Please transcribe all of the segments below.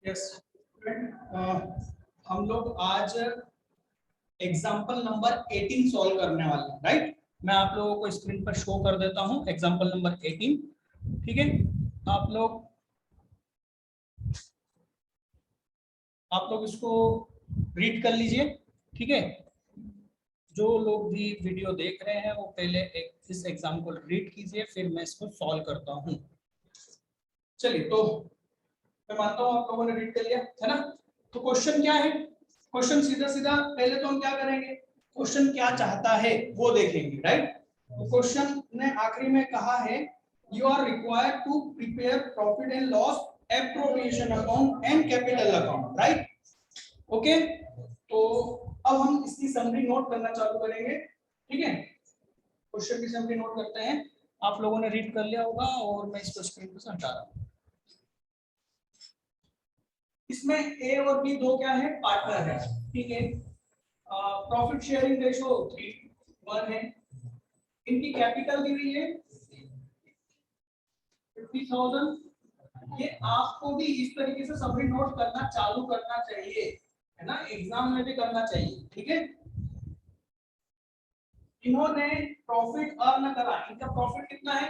Yes हम लोग आज एग्जाम्पल नंबर 18 सॉल्व करने वाले हैं, राइट। मैं आप लोगों को स्क्रीन पर शो कर देता हूं एग्जाम्पल नंबर 18। ठीक है, आप लोग इसको रीड कर लीजिए। ठीक है, जो लोग भी वीडियो देख रहे हैं वो पहले इस एग्जाम को रीड कीजिए, फिर मैं इसको सॉल्व करता हूं। चलिए, तो मैं मानता हूं आप लोगों ने रीड कर लिया है ना। तो क्वेश्चन क्या है? क्वेश्चन सीधा सीधा पहले तो हम क्या करेंगे, क्वेश्चन क्या चाहता है वो देखेंगे, राइट। तो क्वेश्चन ने आखिरी में कहा है you are required to prepare profit and loss appropriation account and capital account, right. Okay, तो अब हम इसकी समरी नोट करना चालू करेंगे। ठीक है, क्वेश्चन की समरी नोट करते हैं। आप लोगों ने रीड कर लिया होगा और मैं इसको स्क्रीन पर हटा रहा हूँ। इसमें ए और बी दो क्या है, पार्टनर है। ठीक है, प्रॉफिट शेयरिंग रेशो 3:1 है। इनकी कैपिटल दी हुई है 50,000। ये आपको भी इस तरीके से समरी नोट करना चालू करना चाहिए, है ना, एग्जाम में भी करना चाहिए। ठीक है, इन्होंने प्रॉफिट अर्न करा, इनका प्रॉफिट कितना है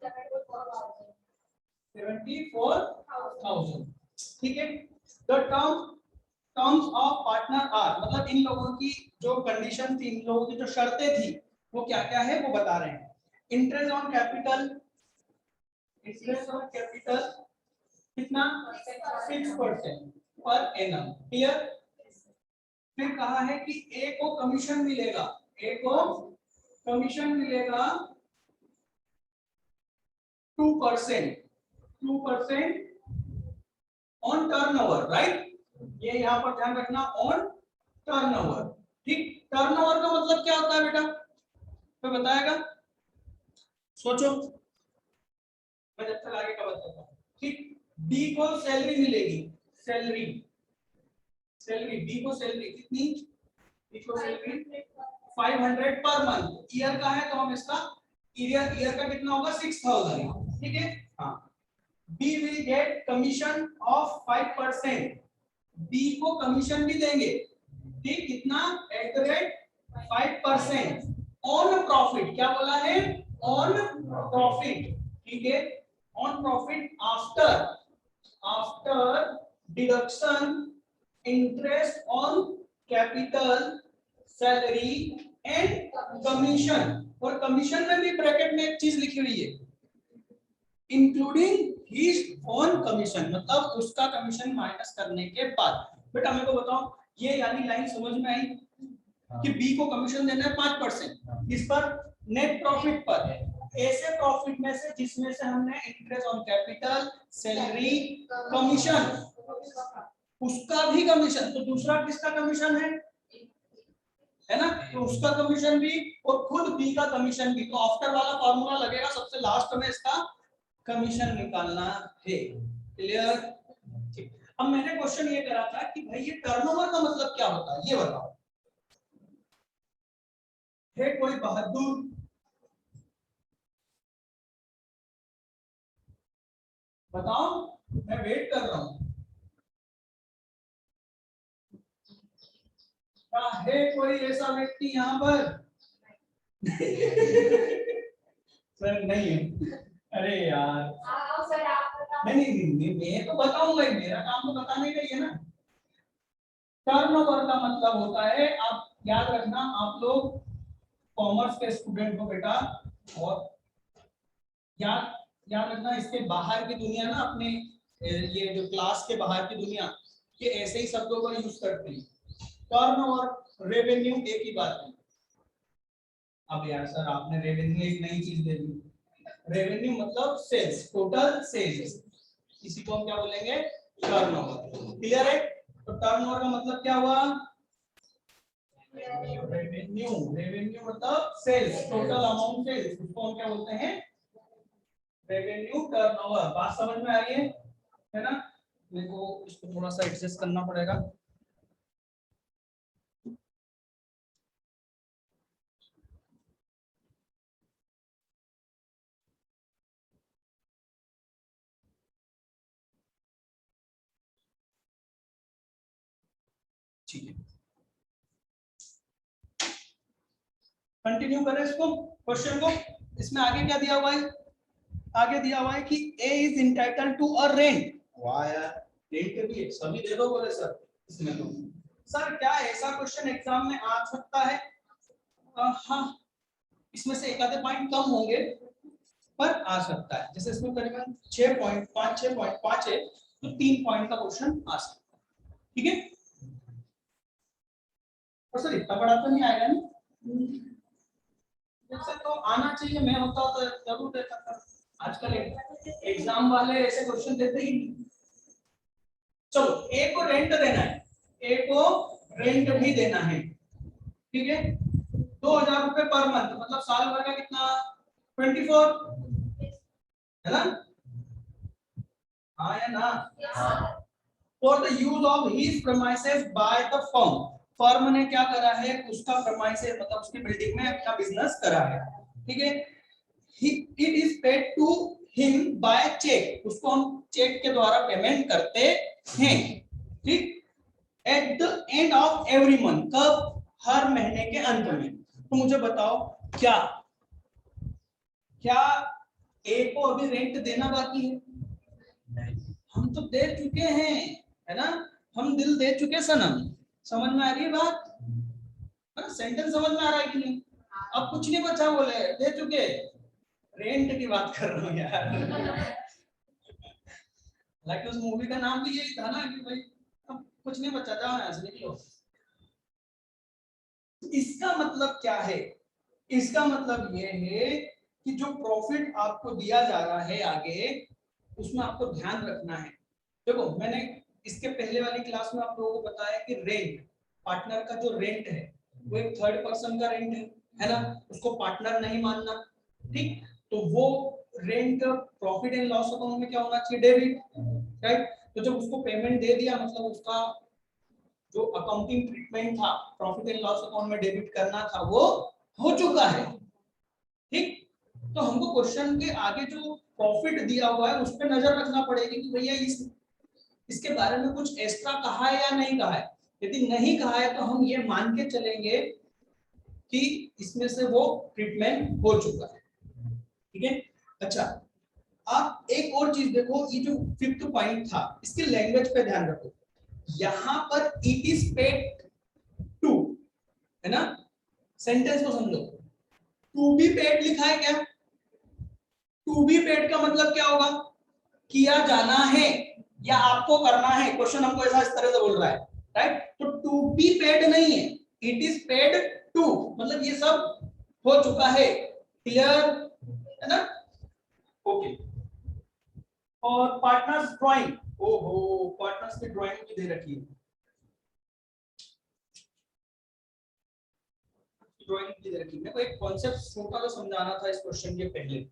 74,000। ठीक है, the terms of partner are, मतलब इन लोगों की जो कंडीशन थी, इन लोगों की जो शर्तें थी वो क्या क्या है वो बता रहे हैं। Interest on capital, interest on capital कितना 6% पर एनम, क्लियर। फिर कहा है कि ए को कमीशन मिलेगा, ए को कमीशन मिलेगा 2%, 2% ऑन टर्नओवर, राइट। ये यहाँ पर ध्यान रखना, ऑन टर्नओवर। ठीक, टर्नओवर का मतलब क्या होता है बेटा, तो बताएगा, सोचो, मैं जब तक आगे का बताता हूँ। ठीक, बी को सैलरी मिलेगी, सैलरी, सैलरी बी को सैलरी कितनी, बी को सैलरी 500 पर मंथ। ईयर का है तो हम इसका ईयर का कितना होगा 6,000। ठीक है, हाँ। B will get commission of 5%, B को कमीशन भी देंगे, ठीक, कितना at the rate 5% on profit. क्या बोला है, ऑन प्रॉफिट। ठीक है, on profit after after deduction interest on capital, salary and commission. और कमीशन में भी ब्रैकेट में एक चीज लिखी हुई है, इंक्लूडिंग हिज ओन कमीशन, मतलब उसका कमीशन माइनस करने के बाद। बेटा मेरे को बताओ, ये यानी लाइन समझ में आई कि बी को कमीशन देना है 5%, इस पर नेट प्रॉफिट पर, ऐसे प्रॉफिट में से जिसमें से हमने interest on capital, salary, commission, उसका भी कमीशन, तो दूसरा किसका कमीशन है ना, तो उसका कमीशन भी और खुद बी का कमीशन भी। तो आफ्टर वाला फॉर्मूला लगेगा, सबसे लास्ट में इसका कमीशन निकालना है। क्लियर। ठीक, अब मैंने क्वेश्चन ये करा था कि भाई ये टर्नओवर का मतलब क्या होता है, ये बताओ। है कोई बहादुर, बताओ, मैं वेट कर रहा हूं। क्या है कोई ऐसा व्यक्ति यहाँ पर? सर नहीं है, अरे यार। नहीं नहीं नहीं, मैं तो बताऊंगा ही, मेरा काम तो बताने का ही है ना। टर्नओवर का मतलब होता है, आप याद रखना, आप लोग कॉमर्स के स्टूडेंट हो बेटा, और याद याद रखना, इसके बाहर की दुनिया ना अपने ये जो क्लास के बाहर की दुनिया, ये ऐसे ही शब्दों का यूज करती है। टर्न और रेवेन्यू एक ही बात है। अब यार सर आपने रेवेन्यू एक नई चीज दे दी। रेवेन्यू मतलब सेल्स, टोटल सेल्स, इसी को हम क्या बोलेंगे, टर्नओवर। क्लियर है। तो टर्नओवर का मतलब क्या हुआ, रेवेन्यू, रेवेन्यू मतलब सेल्स, टोटल अमाउंट सेल्स, उसको हम क्या बोलते हैं, रेवेन्यू टर्नओवर। बात समझ में आ रही है ना। मेरे को इसको थोड़ा सा एडजस्ट करना पड़ेगा। ठीक है, कंटिन्यू करें इसको क्वेश्चन को। इसमें आगे क्या दिया हुआ है? आगे दिया हुआ है कि A is entitled to a rent. वाह यार, रेंट भी है, सभी दे दो बोले सर इसमें। तो सर क्या ऐसा क्वेश्चन एग्जाम में आ सकता है? हाँ, इसमें से एक आधे पॉइंट कम होंगे पर आ सकता है। जैसे इसमें करीबन 6.5 है तो 3 पॉइंट का क्वेश्चन आ सकता है। ठीक है, और सर इतना बड़ा तो नहीं आएगा ना? जैसे तो आना चाहिए, मैं होता तो जरूर देता था। आजकल एग्जाम वाले ऐसे क्वेश्चन देते ही नहीं। चलो, ए को रेंट देना है, ए को रेंट भी देना है। ठीक है, 2000 रुपए पर मंथ, मतलब साल भर का कितना? 24 है ना? हाँ या ना? For the use of his premises by the firm. Firm ने क्या करा है? उसका प्रेमाइसेस मतलब उसकी बिल्डिंग में अपना बिजनेस करा है। ठीक है, it is paid to him by cheque. उसको हम चेक के द्वारा पेमेंट करते हैं। ठीक, at the end of every month. कब? हर महीने के अंत में। तो मुझे बताओ, क्या क्या ए को अभी रेंट देना बाकी है? हम तो दे चुके हैं, है ना? हम दिल दे चुके सनम। समझ में आ रही है बात? सेंटेंस समझ में आ रहा है कि नहीं? अब कुछ नहीं बचा, बोले दे चुके। रेंट की बात कर रहा हूँ यार। हालांकि उस मूवी का नाम भी यही था ना कि भाई अब कुछ नहीं बचा, जाओ यहाँ से निकलो। इसका मतलब क्या है? इसका मतलब ये है कि जो प्रॉफिट आपको दिया जा रहा है आगे, उसमें आपको ध्यान रखना है। देखो, मैंने इसके पहले वाली क्लास में आप लोगों को बताया कि रेंट, पार्टनर का जो रेंट है वो एक थर्ड पर्सन का रेंट है ना? उसको पार्टनर नहीं मानना। ठीक, तो वो rent profit and loss account में क्या होना चाहिए? Debit, right? तो जब उसको पेमेंट दे दिया, मतलब उसका जो अकाउंटिंग ट्रीटमेंट था प्रॉफिट एंड लॉस अकाउंट में डेबिट करना था, वो हो चुका है। ठीक, तो हमको क्वेश्चन के आगे जो प्रॉफिट दिया हुआ है उस पर नजर रखना पड़ेगी कि भैया इसके बारे में कुछ एक्स्ट्रा कहा है या नहीं कहा है। यदि नहीं कहा है तो हम ये मान के चलेंगे कि इसमें से वो ट्रीटमेंट हो चुका है। ठीक है, अच्छा, आप एक और चीज देखो, ये जो 5th पॉइंट था इसके लैंग्वेज पे ध्यान रखो। यहां पर इट इज पेड टू, है ना? सेंटेंस को समझो, टू बी पेड लिखा है क्या? टू बी पेड का मतलब क्या होगा? किया जाना है या आपको करना है। क्वेश्चन हमको ऐसा इस तरह से बोल रहा है, राइट? तो टू बी पेड नहीं है, इट इज पेड टू, मतलब ये सब हो चुका है। क्लियर है ना? ओके। और पार्टनर्स ड्राइंग, ओहो, पार्टनर्स की ड्राइंग भी दे रखी है। ड्राइंग भी दे रखी है। मेरे को एक कॉन्सेप्ट छोटा सा समझाना था इस क्वेश्चन के पहले।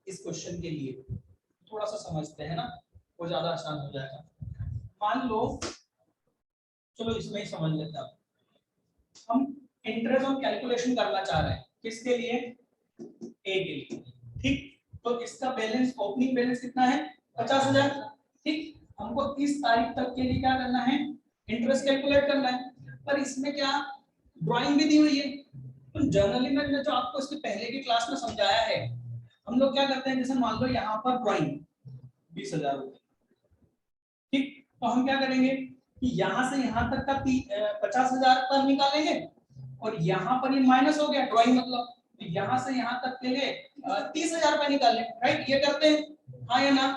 इस क्वेश्चन के लिए थोड़ा सा समझते हैं ना, वो ज्यादा आसान हो जाएगा। मान लो, चलो इसमें ही समझ लेते हैं। हम इंटरेस्ट ऑन कैलकुलेशन करना चाह रहे हैं, किसके लिए? ए के लिए। ठीक, तो इसका बैलेंस, ओपनिंग बैलेंस कितना है? 50,000। ठीक, हमको 30 तारीख तक के लिए क्या करना है? इंटरेस्ट कैलकुलेट करना है। पर इसमें क्या ड्राइंग भी दी हुई है? तो जनरली मैंने जो आपको इसके पहले की क्लास में समझाया है, हम लोग क्या करते हैं, जैसे मान लो यहाँ पर ड्राइंग 20,000 रुपए। ठीक, तो हम क्या करेंगे कि यहाँ से यहाँ तक का 50,000 पर निकालेंगे, और यहाँ पर ये माइनस हो गया ड्राइंग, मतलब यहाँ से यहाँ तक के लिए 30,000 रुपए निकालें, राइट? ये करते हैं, हाँ या ना?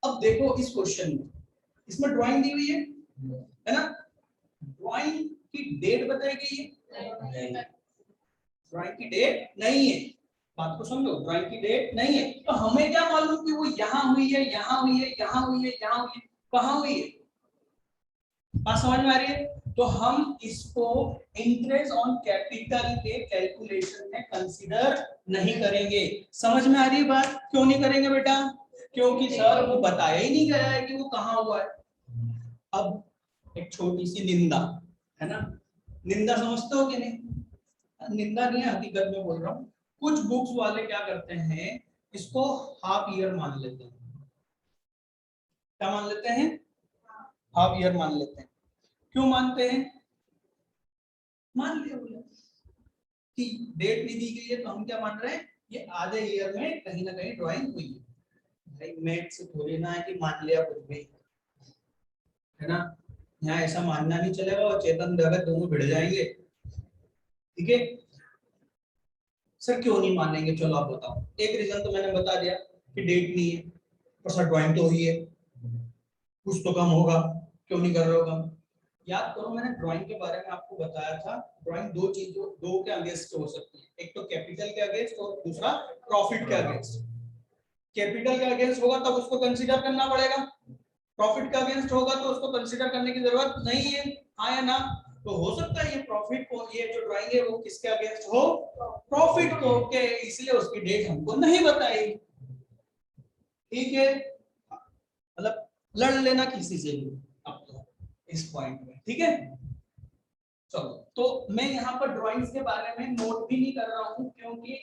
अब देखो इस क्वेश्चन में, इसमें ड्राइंग दी हुई है ना? ड्राइंग की डेट बताई गई है? ड्राइंग की डेट नहीं है। बात को समझो, ड्राइंग की डेट नहीं है, तो हमें क्या मालूम कि वो यहाँ हुई है, यहाँ हुई है, यहाँ हुई है, यहाँ हुई है, कहाँ हुई है? बात समझ में आ रही है? तो हम इसको इंटरेस्ट ऑन कैपिटल के कैलकुलेशन में कंसीडर नहीं करेंगे। समझ में आ रही है बात? क्यों नहीं करेंगे बेटा? क्योंकि सर वो बताया ही नहीं गया है कि वो कहाँ हुआ है। अब एक छोटी सी निंदा, है ना? निंदा समझते हो कि नहीं? निंदा नहीं है, हकीकत में बोल रहा हूँ। कुछ बुक्स वाले क्या करते हैं, इसको हाफ ईयर मान लेते हैं। क्या मान लेते हैं? हाफ ईयर मान लेते हैं। क्यों मानते हैं? मान लिया बोले कि डेट नहीं दी गई है तो हम क्या मान रहे हैं, ये आधे ईयर में कहीं ना कहीं ड्राइंग हुई है। भाई मैथ से थोड़ी ना है कि मान लिया कुछ भी, है ना। यहाँ ऐसा मानना नहीं चलेगा और चेतन जगत दोनों भिड़ जाएंगे। ठीक है सर, क्यों नहीं मानेंगे? चलो आप बताओ। एक रीजन तो मैंने बता दिया कि डेट नहीं है, पर सर ड्राइंग तो हुई है, कुछ तो कम होगा, क्यों नहीं कर रहे हो कम? याद करो मैंने ड्राइंग के बारे में आपको बताया था, ड्राइंग दो के अगेंस्ट हो सकती है, एक तो कैपिटल के अगेंस्ट और दूसरा प्रॉफिट के अगेंस्ट। कैपिटल के अगेंस्ट होगा तब उसको कंसीडर करना पड़ेगा, प्रॉफिट का अगेंस्ट होगा तो उसको कंसीडर करने की जरूरत नहीं है, हाँ या ना? तो हो सकता है ये प्रॉफिट को, ये जो ड्राइंग है वो किसके अगेंस्ट हो? प्रॉफिट को के, इसलिए उसकी डेट हमको नहीं बताई। ठीक है, मतलब लड़ लेना किसी से भी अब तो इस पॉइंट में। ठीक है चलो, तो मैं यहाँ पर ड्राइंग्स के बारे में नोट भी नहीं कर रहा हूँ, क्योंकि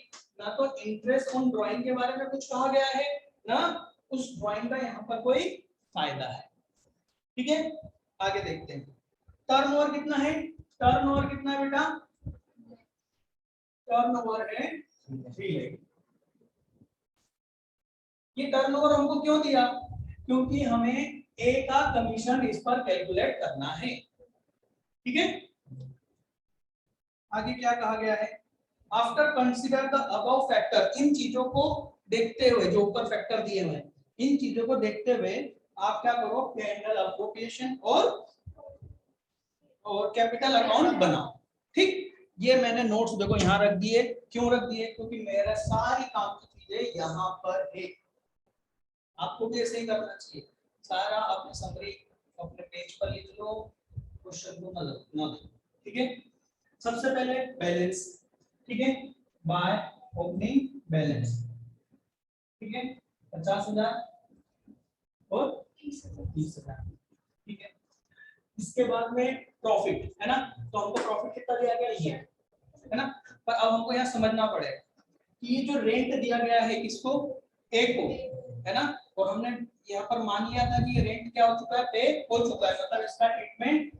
ना तो इंटरेस्ट ऑन ड्राइंग के बारे में कुछ कहा गया है, ना उस ड्राइंग का यहाँ पर कोई फायदा है। ठीक है आगे देखते हैं। टर्नओवर कितना है? टर्नओवर कितना है बेटा? टर्नओवर है 3 लाख। ये टर्नओवर हमको क्यों दिया? क्योंकि हमें ए का कमीशन इस पर कैलकुलेट करना है। ठीक है आगे क्या कहा गया है? After consider the above factor, इन चीजों को देखते हुए, जो ऊपर फैक्टर दिए हुए हैं, इन चीजों को देखते हुए आप क्या करो, कैपिटल अप्रोप्रिएशन और कैपिटल अकाउंट बनाओ। ठीक, ये मैंने नोट्स देखो यहाँ रख दिए। क्यों रख दिए? क्योंकि मेरा सारी काम की चीजें यहाँ पर है। आपको भी ऐसे ही करना चाहिए, सारा अपने समरी अपने पेज पर लिख लो, क्वेश्चन को न दो। ठीक है सबसे पहले बैलेंस। ठीक है बाय ओपनिंग बैलेंस। ठीक है 50,000 और 30,000। ठीक है इसके बाद में प्रॉफिट है ना, तो हमको प्रॉफिट कितना दिया गया ये है ना। पर अब हमको यहाँ समझना पड़ेगा कि ये जो रेंट दिया गया है किसको? ए को, है ना। और हमने यहाँ पर मान लिया था कि ये रेंट क्या हो चुका है? पे हो चुका है, मतलब इसका ट्रीटमेंट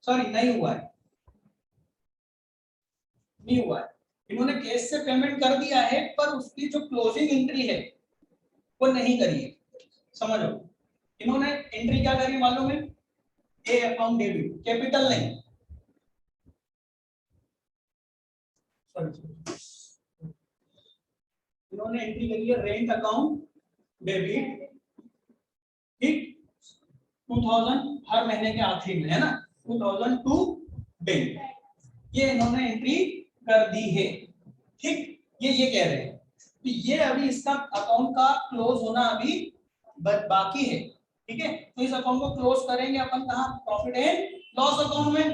सॉरी नहीं हुआ है, नहीं हुआ है। इन्होंने कैश से पेमेंट कर दिया है, पर उसकी जो क्लोजिंग एंट्री है वो नहीं करी है। समझो, इन्होंने एंट्री क्या करी मालूम है? ए अकाउंट डेबिट, कैपिटल नहीं, इन्होंने एंट्री करी है रेंट अकाउंट डेबिट। ठीक 2000 हर महीने के आखिरी में, है ना, 2000 टू बिल, ये इन्होंने एंट्री कर दी है। ठीक ये कह रहे हैं, तो ये अभी इसका अकाउंट का क्लोज होना अभी बाकी है। ठीक है तो इस अकाउंट को क्लोज करेंगे अपन कहाँ? प्रॉफिट एंड लॉस अकाउंट में।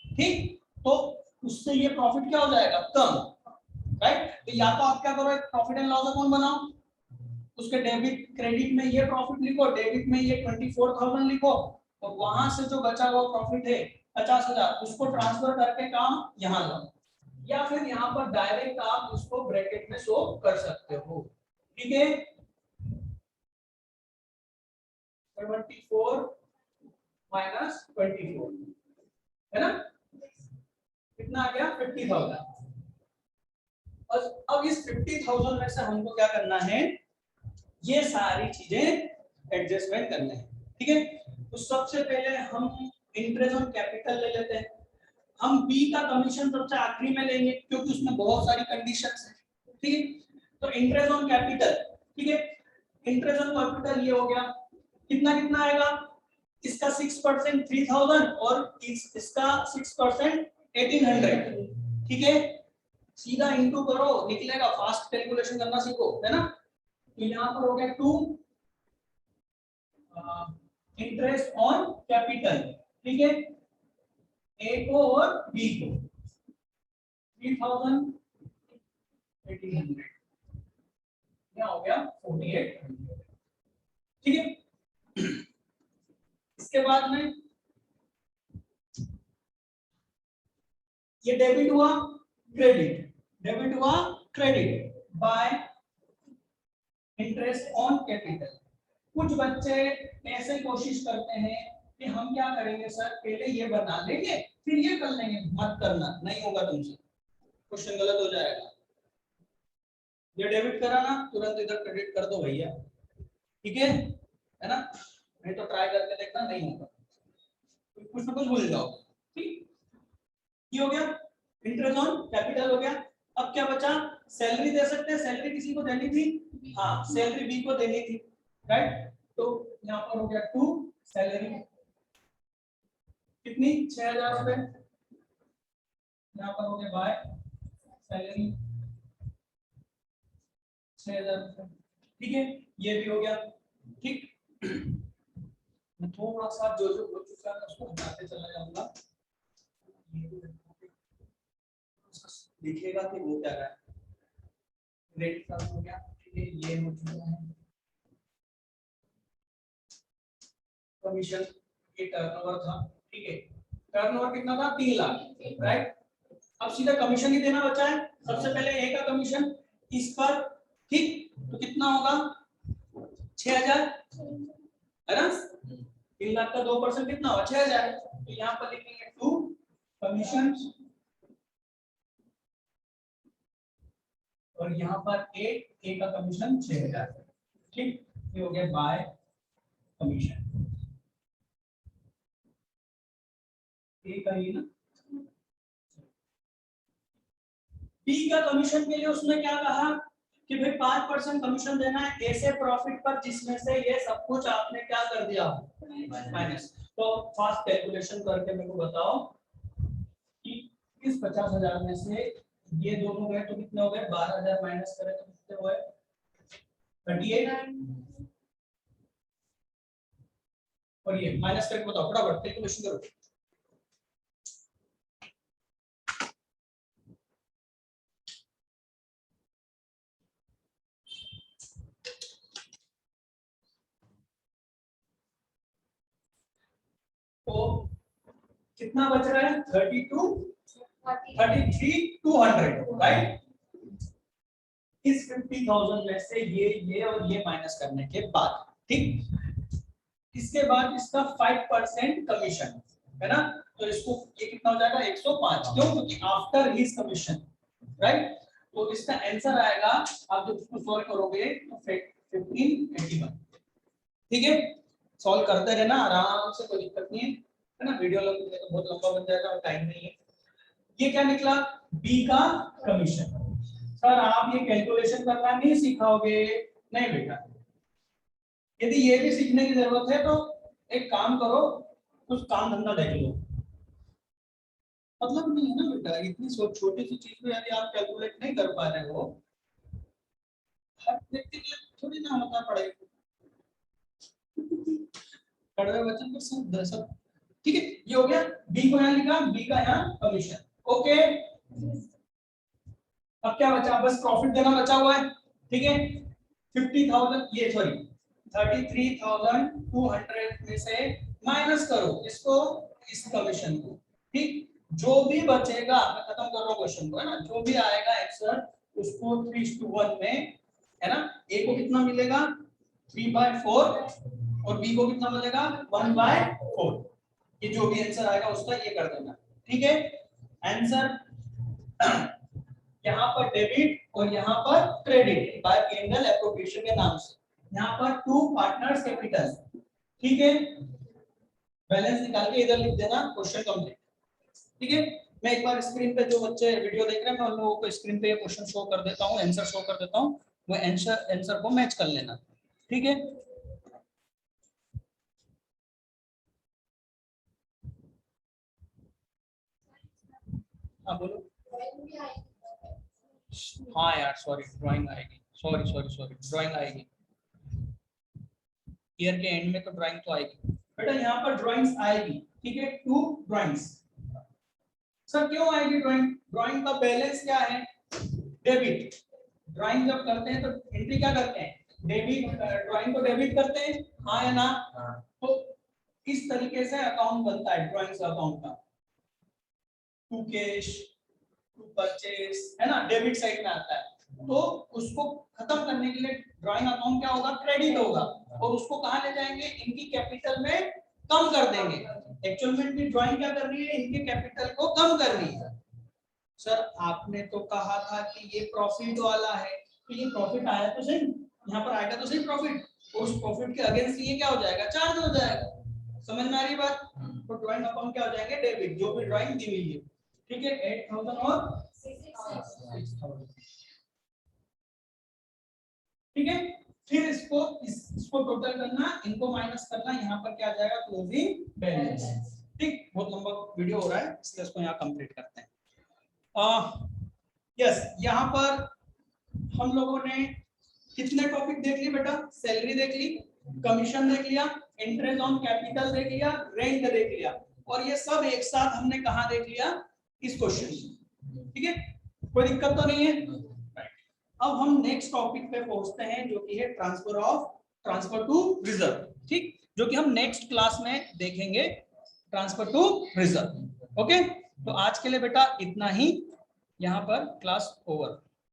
ठीक तो उससे ये प्रॉफिट क्या हो जाएगा? कम, राइट। तो या तो आप क्या करो, एक प्रॉफिट एंड लॉस अकाउंट बनाओ, उसके डेबिट क्रेडिट में ये प्रॉफिट लिखो, डेबिट में ये 24,000 लिखो, और वहां से जो बचा हुआ प्रॉफिट है 50,000 उसको ट्रांसफर करके काम यहाँ लो, या फिर यहाँ पर डायरेक्ट आप उसको ब्रैकेट में शो कर सकते हो। ठीक है 74 माइनस 24 है ना, कितना आ गया? 50,000। और अब इस 50,000 में से हमको क्या करना है? ये सारी चीजें एडजस्टमेंट करना है। ठीक है तो सबसे पहले हम इंटरेस्ट ऑन कैपिटल ले लेते हैं। हम बी का कमीशन सबसे आखिरी में लेंगे क्योंकि उसमें बहुत सारी कंडीशंस हैं। ठीक है तो इंटरेस्ट ऑन कैपिटल, ठीक है इंटरेस्ट ऑन कैपिटल ये हो गया, कितना कितना आएगा? इसका 6% 3,000 और इसका 6% 1,800। ठीक है सीधा इंटू करो, निकलेगा, फास्ट कैलकुलेशन करना सीखो, है ना। तो यहाँ पर हो गया 2 इंटरेस्ट ऑन कैपिटल। ठीक है ए को और बी को 3,000 1,800, क्या हो गया? 4,800। ठीक है इसके बाद में ये डेबिट हुआ क्रेडिट, डेबिट हुआ credit by interest on capital. कुछ बच्चे ऐसे कोशिश करते हैं कि हम क्या करेंगे सर, पहले ये बना लेंगे फिर ये कर लेंगे, मत करना, नहीं होगा तुमसे, क्वेश्चन गलत हो जाएगा। ये डेबिट करा ना, तुरंत इधर क्रेडिट कर दो भैया, ठीक है ना, नहीं तो ट्राई करके देखना, नहीं होगा, कुछ ना कुछ भूल जाओ, ठीक। ये हो गया इंटरेस्ट ऑन कैपिटल हो गया। अब क्या बचा, सैलरी दे सकते हैं, सैलरी किसी को देनी थी, हाँ सैलरी बी को देनी थी, राइट। तो यहाँ पर हो गया 2 सैलरी कितनी 6000 रुपए, यहाँ पर हो गया बाय सैलरी 6000 रुपए, ठीक है, ये भी हो गया, ठीक। मैं थोड़ा सा जो जो हो चुका है उसको हटाते चला जाऊंगा, दिखेगा कि वो क्या रहा है, रेट का हो गया, ठीक है, ये हो चुका है, कमीशन ये टर्नओवर था, ठीक है, टर्नओवर कितना था 3 लाख, राइट। अब सीधा कमीशन ही देना बचा है, सबसे पहले ए का कमीशन इस पर, ठीक, तो कितना होगा 6000, है ना, 3 लाख का 2% कितना होगा 6000, तो यहाँ पर लिखेंगे 2 कमीशन और यहाँ पर ए का कमीशन 6000, ठीक, ये हो गया बाय कमीशन, ए का ही ना। बी का कमीशन के लिए उसने क्या कहा कि भाई 5% कमीशन देना है ऐसे प्रॉफिट पर जिसमें से ये सब कुछ आपने क्या कर दिया माइनस। तो फास्ट कैलकुलेशन करके मेरे को बताओ कि इस 50,000 में से ये दोनों गए तो कितने हो गए, 12,000 माइनस करें तो कितने हुए 38, और ये माइनस करके बताओ फटाफट कैलकुलेशन करो। तो कितना बच रहा है 33,200, राइट। इस 50,000 में से ये और ये माइनस करने के बाद, ठीक, इसके बाद इसका 5% कमीशन है ना, तो इसको ये कितना हो जाएगा 105, क्यों, क्योंकि आफ्टर हिज कमीशन, राइट। तो इसका आंसर आएगा, आप जब इसको सॉल्व करोगे तो 1581, ठीक है, सॉल्व करते रहना आराम से, कोई दिक्कत नहीं है ना, वीडियो तो बहुत लंबा बन जाएगा और टाइम नहीं है। ये क्या निकला बी का कमीशन। सर आप ये कैलकुलेशन करना नहीं सिखाओगे, नहीं बेटा, यदि ये भी सीखने की जरूरत है तो एक काम करो, कुछ काम धंधा देख लो, मतलब नहीं है ना बेटा, इतनी छोटी सी चीज को यदि आप कैलकुलेट नहीं कर पा रहे हो, हर व्यक्ति के लिए थोड़ी ना होता पड़ेगा, कड़वे वचन पर सब, ठीक है, ये हो गया, बी को यहाँ लिखा, बी का यहाँ कमीशन, ओके। अब क्या बचा, बस प्रॉफिट देना बचा हुआ है, ठीक है, 50,000 ये सॉरी 33,200 में से माइनस करो इसको, इस कमीशन को, ठीक, जो भी बचेगा, मैं खत्म कर रहा हूँ क्वेश्चन को, है ना, जो भी आएगा आंसर उसको 3:1 में, है ना, ए को कितना मिलेगा 3/4 और बी को कितना मिलेगा 1/4, ये जो भी आंसर आएगा उसका ये कर देना, ठीक है। आंसर यहाँ पर डेबिट और यहाँ पर क्रेडिट बाय P&L एप्रोप्रिएशन के नाम से, यहाँ पर 2 पार्टनर्स कैपिटल, ठीक है, बैलेंस निकाल के इधर लिख देना, क्वेश्चन कंप्लीट, ठीक है। मैं एक बार स्क्रीन पे जो बच्चे वीडियो देख रहे हैं मैं उन लोगों को स्क्रीन पे ये क्वेश्चन शो कर देता हूँ, आंसर शो कर देता हूँ, वो आंसर को मैच कर लेना, ठीक है। हाँ बोलो। हाँ यार सॉरी, ड्राइंग आएगी, सॉरी ड्राइंग आएगी, ईयर के एंड में तो ड्राइंग तो आएगी बेटा, यहाँ पर ड्राइंग्स आएगी, ठीक है, 2 ड्राइंग्स। सर क्यों आएगी ड्राइंग, ड्राइंग का बैलेंस क्या है डेबिट, ड्राइंग जब करते हैं तो एंट्री क्या करते हैं डेबिट, ड्राइंग को डेबिट करते हैं, हाँ या ना, तो इस तरीके से अकाउंट बनता है ड्राइंग्स अकाउंट का, टू कैश टू परचेस, है ना, डेबिट साइड में आता है, तो उसको खत्म करने के लिए ड्राइंग अकाउंट क्या होगा क्रेडिट होगा, और उसको कहां ले जाएंगे इनकी कैपिटल में कम कर देंगे। एक्चुअल में इनकी ड्राइंग क्या कर रही है, इनके कैपिटल को कम कर रही है। सर आपने तो कहा था कि ये प्रॉफिट वाला है, तो ये प्रॉफिट आया तो सही, यहाँ पर आएगा तो सही प्रॉफिट, और उस प्रॉफिट के अगेंस्ट ये क्या हो जाएगा, चार्ज हो जाएगा। समझ में आ रही बात? तो ड्राइंग अकाउंट क्या हो जाएंगे, डेबिट, जो भी ड्राइंग दी हुई है। ठीक है, 8000 और 6000। ठीक है, फिर इसको टोटल करना, इनको माइनस करना, यहाँ पर क्या आ जाएगा, क्लोजिंग बैलेंस। ठीक, बहुत लंबा वीडियो हो रहा है इसलिए इसको यहाँ कंप्लीट करते हैं। यस, यहाँ पर हम लोगों ने कितने टॉपिक देख लिए बेटा, सैलरी देख ली, कमीशन देख लिया, इंटरेस्ट ऑन कैपिटल देख लिया, रेंट देख लिया, और ये सब एक साथ हमने कहा देख लिया, इस क्वेश्चन। ठीक है, कोई दिक्कत तो नहीं है? अब हम नेक्स्ट टॉपिक पे पहुंचते हैं जो कि है ट्रांसफर टू रिजर्व। ठीक, जो कि हम नेक्स्ट क्लास में देखेंगे, ट्रांसफर टू रिजर्व। ओके, तो आज के लिए बेटा इतना ही, यहाँ पर क्लास ओवर।